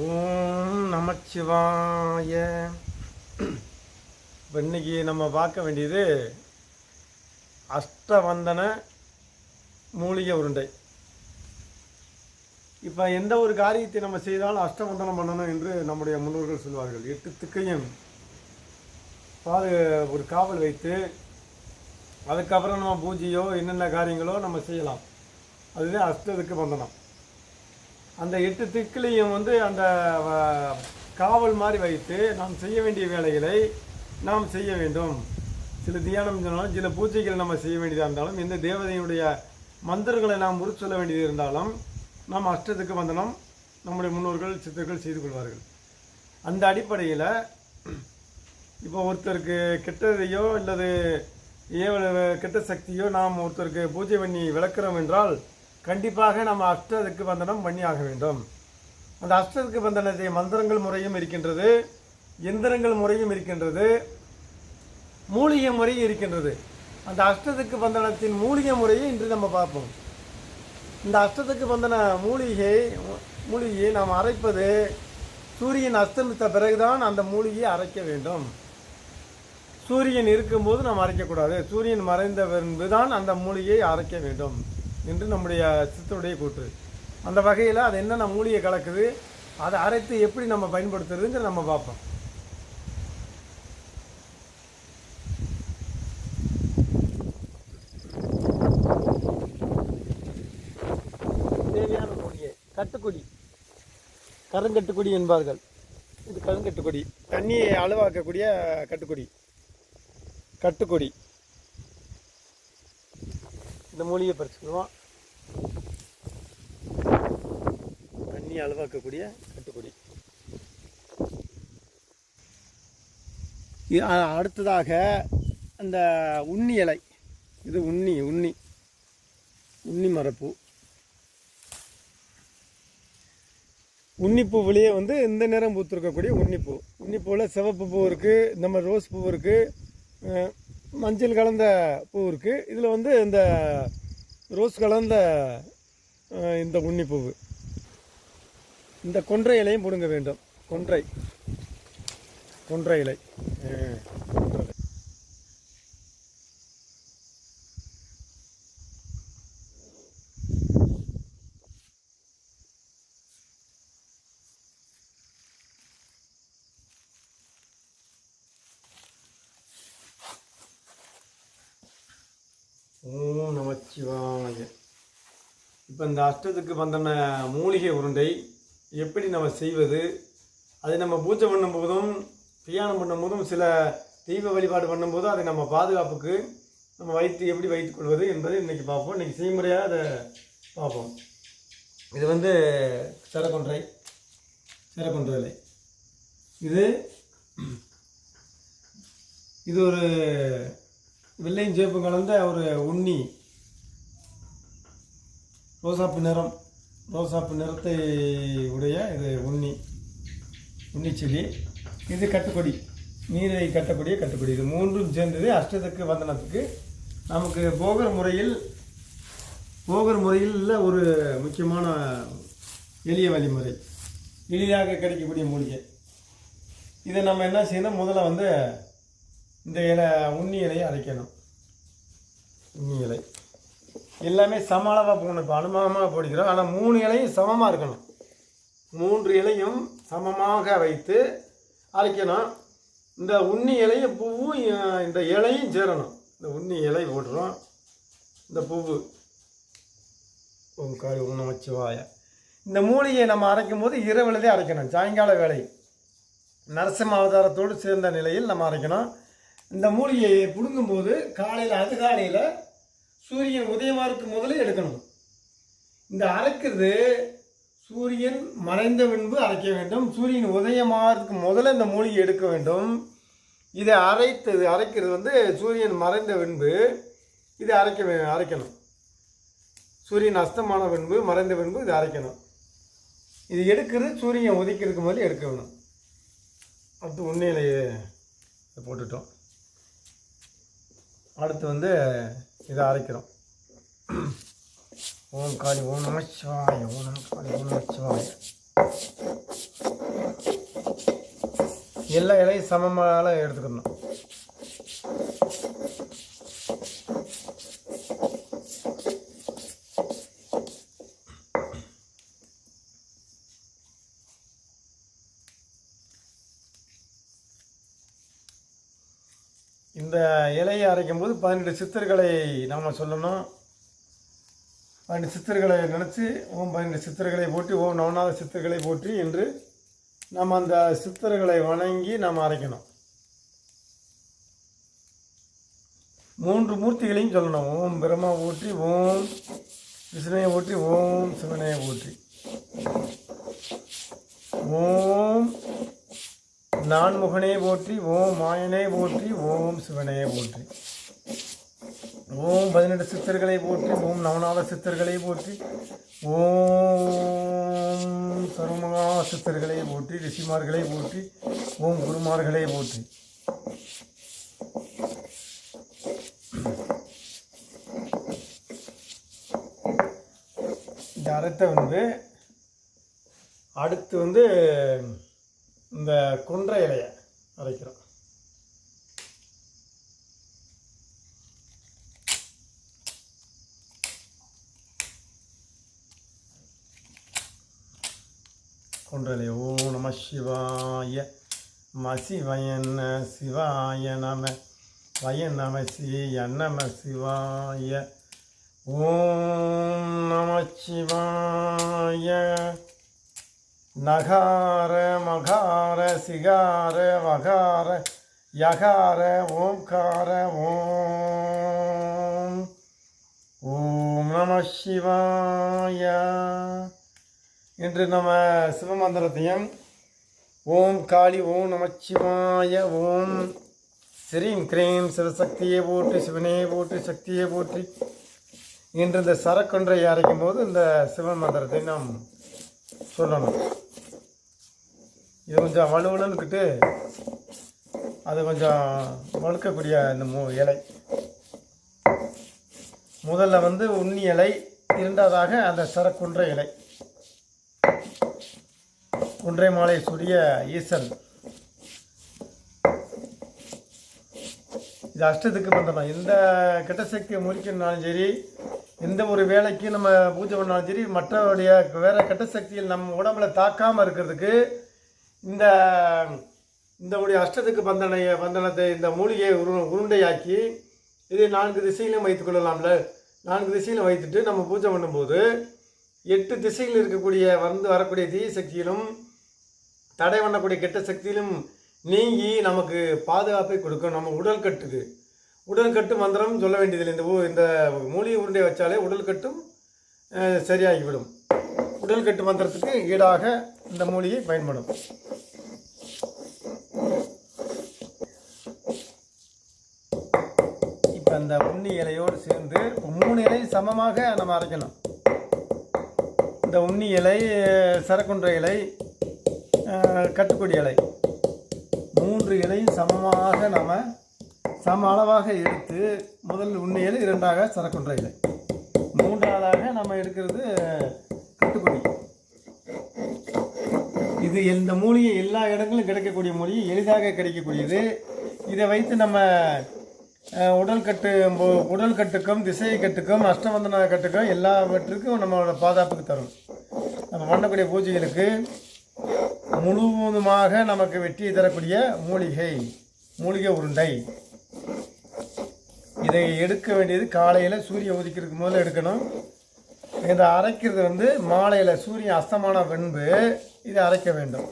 ஓம் நமச்சிவாய. இப்போ இன்னைக்கு நம்ம பார்க்க வேண்டியது அஷ்டவந்தன மூலிகை உருண்டை. இப்போ எந்த ஒரு காரியத்தை நம்ம செய்தாலும் அஷ்டவந்தனம் பண்ணணும் என்று நம்முடைய முன்னோர்கள் சொல்வார்கள். 8 திக்கையும் ஒரு காவல் வைத்து அதுக்கப்புறம் நம்ம பூஜையோ என்னென்ன காரியங்களோ நம்ம செய்யலாம். அதுதான் அஷ்டத்துக்கு வந்தனம். அந்த 8 திக்கிலையும் அந்த காவல் மாதிரி வைத்து நாம் செய்ய வேண்டிய வேலைகளை நாம் செய்ய வேண்டும். சில தியானம் சொன்னாலும், சில பூஜைகள் நம்ம செய்ய வேண்டியதாக இருந்தாலும், எந்த தேவதையுடைய மந்திரங்களை நாம் சொல்ல வேண்டியது இருந்தாலும் நாம் அஷ்டத்துக்கு வந்தனம் நம்முடைய முன்னோர்கள் சித்தர்கள் செய்து கொள்வார்கள். அந்த அடிப்படையில் இப்போ ஒருத்தருக்கு கெட்டதையோ அல்லது கெட்ட சக்தியோ நாம் ஒருத்தருக்கு பூஜை பண்ணி விளக்குறோம் என்றால் கண்டிப்பாக நம்ம அஷ்டத்துக்கு வந்தனம் பண்ணி ஆக வேண்டும். அந்த அஷ்டத்துக்கு வந்தனத்தை மந்திரங்கள் முறையும் இருக்கின்றது, எந்திரங்கள் முறையும் இருக்கின்றது, மூலிகை முறையும் இருக்கின்றது. அந்த அஷ்டத்துக்கு வந்தனத்தின் மூலிகை முறையை இன்று நம்ம பார்ப்போம். இந்த அஷ்டத்துக்கு வந்தன மூலிகையை நாம் அரைப்பது சூரியன் அஸ்தமித்த பிறகுதான் அந்த மூலிகையை அரைக்க வேண்டும். சூரியன் இருக்கும்போது நாம் அரைக்கக்கூடாது. சூரியன் மறைந்த பின்பு தான் அந்த மூலிகையை அரைக்க வேண்டும் என்று நம்முடைய சித்தருடைய கூற்று. அந்த வகையில் அது என்னென்ன மூலிகை கலக்குது, அதை அரைத்து எப்படி நம்ம பயன்படுத்துறதுங்கிற நம்ம பார்ப்போம். தேவையான மூலிகை கட்டுக்குடி, கருங்கட்டுக்குடி என்பார்கள். இது கருங்கட்டுக்குடி, தண்ணியை அளவாக்கக்கூடிய கட்டுக்குடி. இந்த மூலிகை பறிச்சுக்குவோம். தண்ணி அளவாக்கக்கூடிய கட்டுக்குடி. அடுத்ததாக அந்த உண்ணி இலை. இது உண்ணி மரப்பூ. உன்னிப்பூவிலேயே இந்த நேரம் பூத்திருக்கக்கூடிய உன்னிப்பூ. உன்னிப்பூவில் சிவப்பு பூ இருக்குது, இந்த மாதிரி ரோஸ் பூ இருக்குது, மஞ்சள் கலந்த பூ இருக்குது. இதில் இந்த ரோஸ் கலந்த இந்த உன்னிப்பூவு. இந்த கொன்றை இலையும் பிடுங்க வேண்டும். கொன்றை இலை. ஓம் நமச்சிவாய. இப்போ இந்த அஷ்டத்துக்கு வந்தன மூலிகை உருண்டை எப்படி நம்ம செய்வது, அதை நம்ம பூஜை பண்ணும்போதும் தியானம் பண்ணும்போதும் சில தெய்வ வழிபாடு பண்ணும்போதும் அதை நம்ம பாதுகாப்புக்கு நம்ம எப்படி வைத்துக் கொள்வது என்பதை இன்றைக்கி பார்ப்போம். இன்றைக்கி செய்முறையாக அதை பார்ப்போம். இது சிறகொன்றை இலை. இது ஒரு வெள்ளையும் சேப்பு கலந்த ஒரு உண்ணி, ரோசாப்பு நிறத்தை உடைய இது உண்ணி செடி. இது கட்டுக்கொடி, நீரை கட்டக்கூடிய இது மூன்றும் சேர்ந்தது அஷ்டத்துக்கு வந்தனத்துக்கு. நமக்கு போகர் முறையில் ஒரு முக்கியமான எளிய வழிமுறை, எளிதாக கிடைக்கக்கூடிய மூலிகை. இதை நம்ம என்ன செய்யணும், முதல்ல இந்த உண்ணி இலையை அரைக்கணும். உண்ணி இலை எல்லாமே சம அளவாக போகணும். இப்போ அனுபவமாக போடுகிறோம், ஆனால் 3 இலையும் சமமாக இருக்கணும். 3 இலையும் சமமாக வைத்து அரைக்கணும். இந்த உண்ணி இலையும் பூவும் இந்த இலையும் சேரணும். இந்த உண்ணி இலை போடுறோம், இந்த பூவு ஒன்று வச்சுவாய. இந்த மூலிகையை நம்ம அரைக்கும் போது இரவுலதே அரைக்கணும். சாயங்கால வேலை நரசிம்ம அவதாரத்தோடு சேர்ந்த நிலையில் நம்ம அரைக்கணும். இந்த மூலிகையை பிடுங்கும்போது அதிகாலையில் சூரியன் உதயமாருக்கு முதலே எடுக்கணும். இந்த அரைக்கிறது சூரியன் மறைந்த பின்பு அரைக்க வேண்டும். சூரியன் உதயமாகிறதுக்கு முதல்ல இந்த மூலிகை எடுக்க வேண்டும். இதை அரைக்கிறது சூரியன் மறைந்த பின்பு இதை அரைக்கணும். சூரியன் அஸ்தமான பின்பு மறைந்த பின்பு இதை அரைக்கணும். இது எடுக்கிறது சூரியன் உதிக்கிறதுக்கு முதல்ல எடுக்க வேணும். அடுத்து உண்மையிலேயே போட்டுட்டோம். அடுத்து இதை அரைக்கிறோம். ஓம் காளி, ஓம் நமச்சிவாய, ஓம் நம காளி, ஓம் நமச்சிவாய. எல்லா இலையும் சமமாக எடுத்துக்கணும். இந்த இலையை அரைக்கும் போது 18 சித்தர்களை நாம் சொல்லணும். 12 சித்தர்களை நினச்சி ஓம் 12 சித்தர்களை போற்றி ஓம் நவநாத சித்தர்களை போற்றி என்று நம்ம அந்த சித்தர்களை வணங்கி நாம் அரைக்கணும். 3 மூர்த்திகளையும் சொல்லணும். ஓம் பிரம்மா போற்றி, ஓம் விஷ்ணுவை போற்றி, ஓம் சிவனையை போற்றி, ஓம் நான்முகனே போற்றி, ஓம் மாயனே போற்றி, ஓம் சிவனே போற்றி, ஓம் 18 சித்தர்களை போற்றி, ஓம் நவநாத சித்தர்களை போற்றி, ஓம் சர்வமகா சித்தர்களை போற்றி, ரிஷிமார்களை போற்றி, ஓம் குருமார்களை போற்றி. இந்த அரைத்த அடுத்து இந்த கொன்றை இலையை அரைக்கிறோம். கொன்றை இலை. ஓம் நம சிவாய மசிவயன சிவாய நம வய நம சிய நம சிவாய. ஓம் நம சிவாய. நகார மகார சிகார வகார யகார ஓம்கார ஓம். ஓம் நம சிவாய என்று நம்ம சிவமந்திரத்தையும் ஓம் காளி ஓம் நமச்சிவாய ஓம் ஸ்ரீம் கிரீம் சிவசக்தியை போற்றி சிவனே போற்றி சக்தியை போற்றி என்று இந்த சரக்கொன்றை அரைக்கும் போது இந்த சிவமந்திரத்தை நாம் சொல்லணும். இது கொஞ்சம் வலுவலுன்னுக்கிட்டு அது கொஞ்சம் வழுக்கக்கூடிய இந்த இலை. முதல்ல உண்ணி இலை, இரண்டாவதாக அந்த சரக்குன்றை இலை. குன்றை மாலை சூடிய ஈசன். இது அஷ்டத்துக்கு பந்தனம். எந்த கெட்ட சக்தியை முறிக்கணும்னாலும் சரி, எந்த ஒரு வேலைக்கு நம்ம பூஜை பண்ணாலும் சரி, மற்றவருடைய வேற கெட்ட சக்தியில் நம்ம உடம்புல தாக்காமல் இருக்கிறதுக்கு இந்த அஷ்டத்துக்கு பந்தனத்தை இந்த மூலிகையை உருண்டையாக்கி இதை 4 திசையிலும் வைத்துக் கொள்ளலாம்ல. 4 திசையிலும் வைத்துட்டு நம்ம பூஜை பண்ணும்போது 8 திசையில் இருக்கக்கூடிய வரக்கூடிய தீய சக்தியிலும் தடை பண்ணக்கூடிய கெட்ட சக்தியிலும் நீங்கி நமக்கு பாதுகாப்பை கொடுக்கும். நம்ம உடல்கட்டு மந்திரம் சொல்ல வேண்டியதில்லை. இந்த மூலிகை உருண்டை வச்சாலே உடல்கட்டும் சரியாகிவிடும். உடல்கட்டு மந்திரத்துக்கு ஈடாக இந்த மூலிகை பயன்படும். இப்போ அந்த உண்ணி இலையோடு சேர்ந்து 3 இலை சமமாக நம்ம அரைக்கணும். இந்த உண்ணி இலை, சரக்குன்றை இலை, கட்டுக்கொடி இலை 3 இலையும் சமமாக நம்ம சம அளவாக எடுத்து முதல் உண்ணி இலை, இரண்டாக சரக்குன்றை இலை, மூன்றாவதாக நம்ம எடுக்கிறது கட்டுக்கொடி. இது இந்த மூலிகை எல்லா இடங்களும் கிடைக்கக்கூடிய மூலிகை, எளிதாக கிடைக்கக்கூடியது. இதை வைத்து நம்ம உடல்கட்டுக்கும் திசை கட்டுக்கும் அஷ்டவந்தன கட்டுக்கும் எல்லாவற்றுக்கும் நம்மளோட பாதுகாப்புக்கு தரும். நம்ம பண்ணக்கூடிய பூஜைகளுக்கு முழுவதுமாக நமக்கு வெற்றியை தரக்கூடிய மூலிகை உருண்டை. இதை எடுக்க வேண்டியது காலையில் சூரிய உதிக்கிறதுக்கு முதல்ல எடுக்கணும். இதை அரைக்கிறது மாலையில் சூரியன் அஸ்தமான பின்பு இதை அரைக்க வேண்டும்.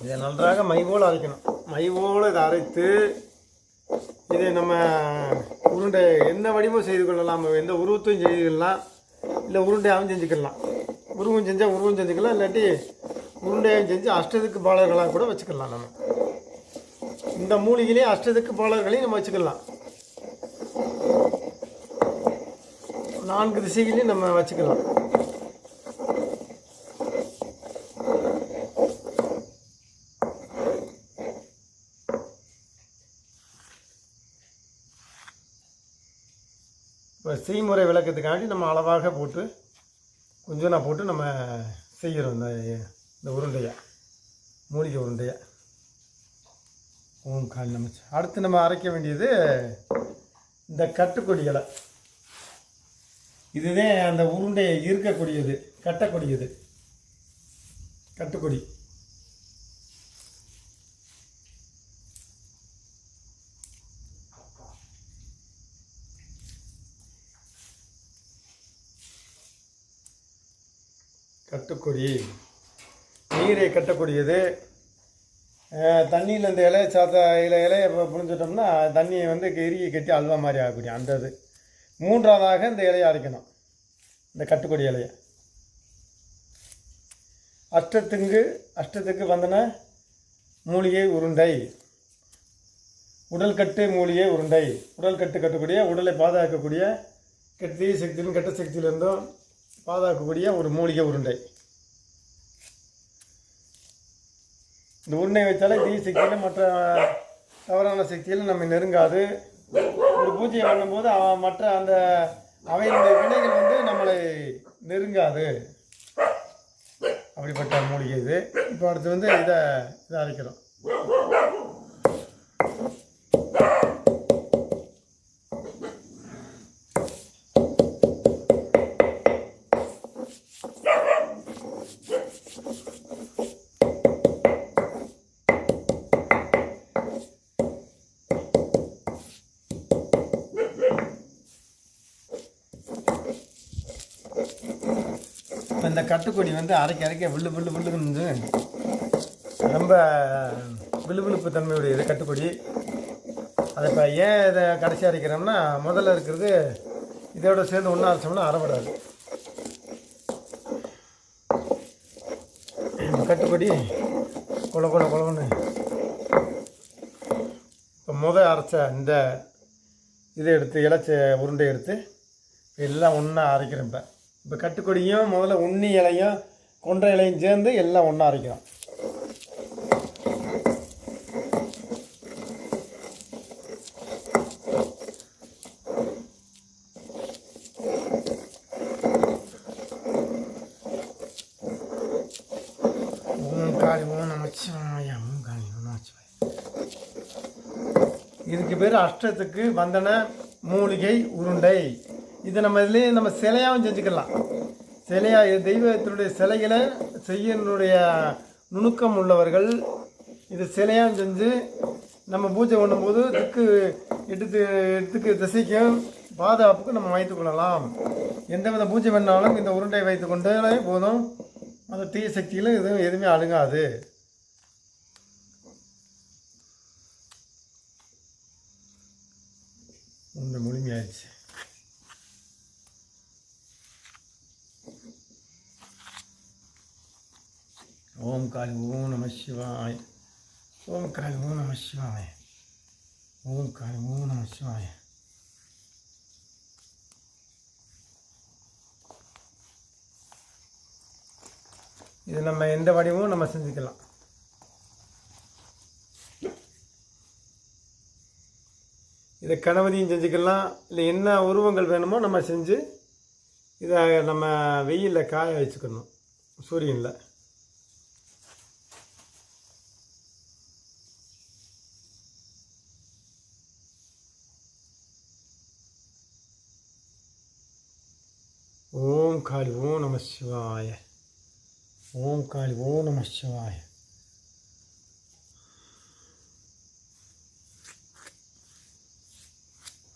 இதை நன்றாக மை போல் அரைக்கணும். மை போல் இதை அரைத்து இதை நம்ம உருண்டை என்ன வடிவம் செய்து கொள்ளலாம், எந்த உருவத்தையும் செய்துக்கலாம், இல்லை உருண்டையாகவும் செஞ்சுக்கலாம். உருவம் செஞ்சால் உருவம் செஞ்சுக்கலாம், இல்லாட்டி உருண்டையாகவும் செஞ்சு அஷ்டத்துக்கு பாலர்களாக கூட வச்சுக்கலாம். நம்ம இந்த மூலிகையிலேயே அஷ்டத்துக்கு பாலர்களையும் நம்ம வச்சுக்கலாம். 4 திசைகளையும் நம்ம வச்சுக்கலாம். இப்போ செய்முறை விளக்கத்துக்காண்டி நம்ம அளவாக போட்டு கொஞ்சம் போட்டு நம்ம செய்கிறோம் இந்த உருண்டையை, மூலிகை உருண்டையை. ஓம் கால் நமச்சு. அடுத்து நம்ம அரைக்க வேண்டியது இந்த கட்டுக்கொடி இலை. இதுதான் அந்த உருண்டையை இருக்கக்கூடியது, கட்டக்கூடியது கட்டுக்கொடி. கட்டுக்கொடி நீரை கட்டக்கூடியது. தண்ணியில் இந்த இலையை இலையை புரிஞ்சிட்டோம்னா தண்ணியை வந்து எரிய கட்டி அல்வா மாதிரி ஆகக்கூடிய அந்த இது. 3ஆவதாக இந்த இலையை அரைக்கணும், இந்த கட்டுக்கொடி இலையை. அஷ்டத்துக்கு வந்தன மூலிகை உருண்டை, உடல் கட்டு மூலிகை உருண்டை. உடல் கட்டக்கூடிய, உடலை பாதுகாக்கக்கூடிய, கெட்ட சக்தியிலும் கெட்ட சக்தியிலிருந்தும் பாதுகாக்கக்கூடிய ஒரு மூலிகை உருண்டை. இந்த உருண்டை வைத்தாலே தீ சக்தியில் மற்ற தவறான சக்தியில் நம்ம நெருங்காது. ஒரு பூஜையை பண்ணும்போது மற்ற அந்த அவையினுடைய வினைகள் வந்து நம்மளை நெருங்காது. அப்படிப்பட்ட மூலிகை இது. இப்போ அடுத்து வந்து இதை அரைக்கிறோம். இந்த கட்டுக்கொடி வந்து அரைக்க வில்லுன்னு ரொம்ப விழுவிழுப்பு தன்மையுடையது கட்டுக்கொடி. அதை இப்போ ஏன் இதை கடைசி அரைக்கிறோம்னா, முதல்ல இருக்கிறது இதோட சேர்ந்து ஒன்றா அரைச்சோம்னா அரைப்படாது. கட்டுக்கொடி கொலன்னு இப்போ அரைச்ச இந்த இதை எடுத்து இலைச்ச உருண்டை எடுத்து எல்லாம் ஒன்றா அரைக்கிறேன். இப்போ கட்டுக்கொடியும் முதல்ல உண்ணி இலையும் கொன்றை இலையும் சேர்ந்து எல்லாம் ஒன்றா அரைக்கிறோம். இதுக்கு பேர் அஷ்டத்துக்கு வந்தன மூலிகை உருண்டை. இதை நம்ம இதுலேயே நம்ம சிலையாகவும் செஞ்சுக்கலாம். சிலையாக தெய்வத்தினுடைய சிலைகளை செய்யனுடைய நுணுக்கம் உள்ளவர்கள் இது சிலையாகவும் செஞ்சு நம்ம பூஜை பண்ணும்போது எட்டுக்கு திசைக்கும் பாதுகாப்புக்கு நம்ம வைத்து கொள்ளலாம். எந்தவித பூஜை பண்ணாலும் இந்த உருண்டை வைத்து கொண்டாலே போதும், அந்த தீய சக்தியில் எதுவுமே அழுங்காது. உண்மை முழுமையாயிடுச்சு. ஓம் காளி ஓம் நம சிவாய. ஓம் காளி ஓம் நம சிவாய. ஓம் காளி ஓம் நம சிவாய. இது நம்ம எந்த வடிவமும் நம்ம செஞ்சுக்கலாம். இதை கணவதியும் செஞ்சுக்கலாம், இல்லை என்ன உருவங்கள் வேணுமோ நம்ம செஞ்சு இதை நம்ம வெயிலில் காய வச்சுக்கணும், சூரியனில். ஓம் காளி ஓம் நம சிவாய. ஓம் காளி ஓம் நம சிவாய.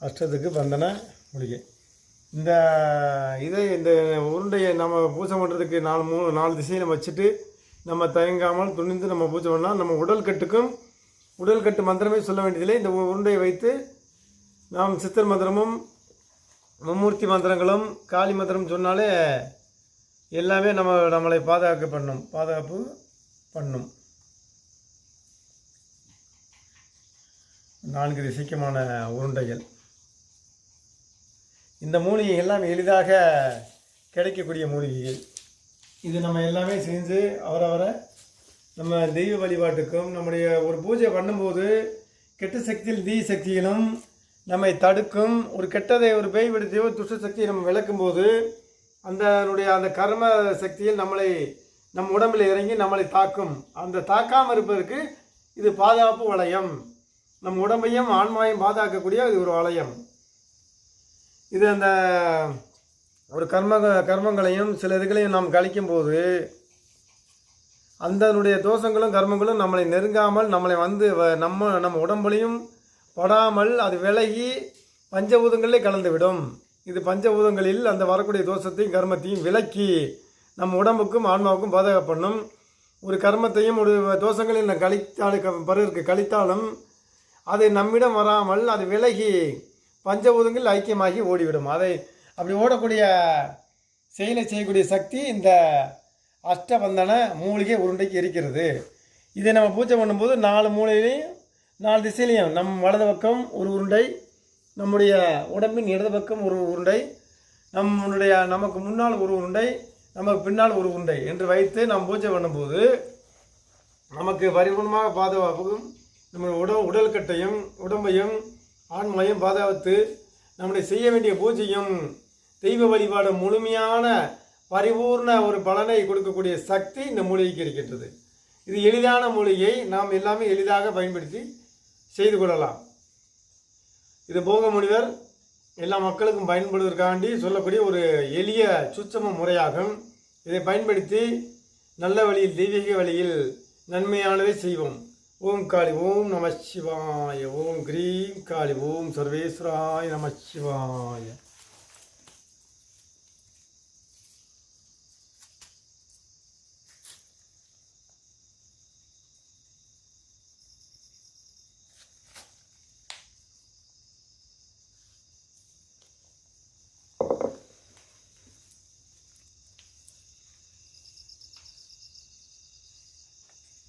அஷ்டத்துக்கு வந்தன மூலிகை. இந்த உருண்டையை நம்ம பூஜை பண்ணுறதுக்கு 4 திசையை நம்ம வச்சுட்டு நம்ம தயங்காமல் துணிந்து நம்ம பூஜை பண்ணால் நம்ம உடல் கட்டுக்கும் உடல் கட்டு மந்திரமே சொல்ல வேண்டியதில்லை. இந்த உருண்டையை வைத்து நாம் சித்தர் மந்திரமும் மும்மூர்த்தி மந்திரங்களும் காளி மந்திரம் சொன்னாலே எல்லாமே நம்மளை பாதுகாப்பு பண்ணும். 4 திசைக்குமான உருண்டைகள். இந்த மூலிகை எல்லாம் எளிதாக கிடைக்கக்கூடிய மூலிகைகள். இது நம்ம எல்லாமே செஞ்சு அவரவரை நம்ம தெய்வ வழிபாட்டுக்கும் நம்முடைய ஒரு பூஜை பண்ணும்போது கெட்ட சக்தியில் தீ சக்தியிலும் நம்மை தடுக்கும். ஒரு கெட்டதை ஒரு பேய் விடுத்தியோ துஷ்ட சக்தியை நம்ம விளக்கும்போது அந்த கர்ம சக்தியில் நம் உடம்பில் இறங்கி நம்மளை தாக்கும். அந்த தாக்காமல் இருப்பதற்கு இது பாதுகாப்பு வளையம். நம் உடம்பையும் ஆன்மாவையும் பாதுகாக்கக்கூடிய இது ஒரு வளையம். இது அந்த ஒரு கர்மங்களையும் சில இதுகளையும் நாம் கழிக்கும்போது அதனுடைய தோஷங்களும் கர்மங்களும் நம்மளை நெருங்காமல் நம்மளை நம்ம உடம்புலையும் படாமல் அது விலகி பஞ்சபூதங்களிலே கலந்துவிடும். இது பஞ்சபூதங்களில் அந்த வரக்கூடிய தோஷத்தையும் கர்மத்தையும் விலக்கி நம்ம உடம்புக்கும் ஆன்மாவுக்கும் பாதுகாப்பு பண்ணும். ஒரு கர்மத்தையும் ஒரு தோஷங்களில் பிறருக்கு கழித்தாலும் அது நம்மிடம் வராமல் அது விலகி பஞ்சபூதங்கள் ஐக்கியமாகி ஓடிவிடும். அதை அப்படி ஓடக்கூடிய செயலை செய்யக்கூடிய சக்தி இந்த அஷ்டபந்தன மூலிகை உருண்டைக்கு இருக்கிறது. இதை நம்ம பூஜை பண்ணும்போது 4 மூலையிலையும் 4 திசையிலையும் நம் வலது பக்கம் ஒரு உருண்டை, நம்முடைய உடம்பின் இடது பக்கம் ஒரு உருண்டை, நமக்கு முன்னால் ஒரு உருண்டை, நமக்கு பின்னால் ஒரு உருண்டை என்று வைத்து நாம் பூஜை பண்ணும்போது நமக்கு பரிபூர்ணமாக பாதுகாப்பும் நம்முடைய உடல் கட்டையும் உடம்பையும் ஆன்மையும் பாதுகாத்து நம்முடைய செய்ய வேண்டிய பூஜையும் தெய்வ வழிபாடு முழுமையான பரிபூர்ண ஒரு பலனை கொடுக்கக்கூடிய சக்தி இந்த மூலிகைக்கு இருக்கின்றது. இது எளிதான மூலிகை. நாம் எல்லாமே எளிதாக பயன்படுத்தி செய்து கொள்ளலாம். இது போக முனிவர் எல்லா மக்களுக்கும் பயன்படுவதற்காண்டி சொல்லக்கூடிய ஒரு எளிய சூட்சம முறையாகும். இதை பயன்படுத்தி நல்ல வழியில் தெய்வீக வழியில் நன்மையானதை செய்வோம். ஓம் காளி ஓம் நம சிவாய. ஓம் கிரீம் காளி ஓம் சர்வேஸ்வராய நம சிவாய.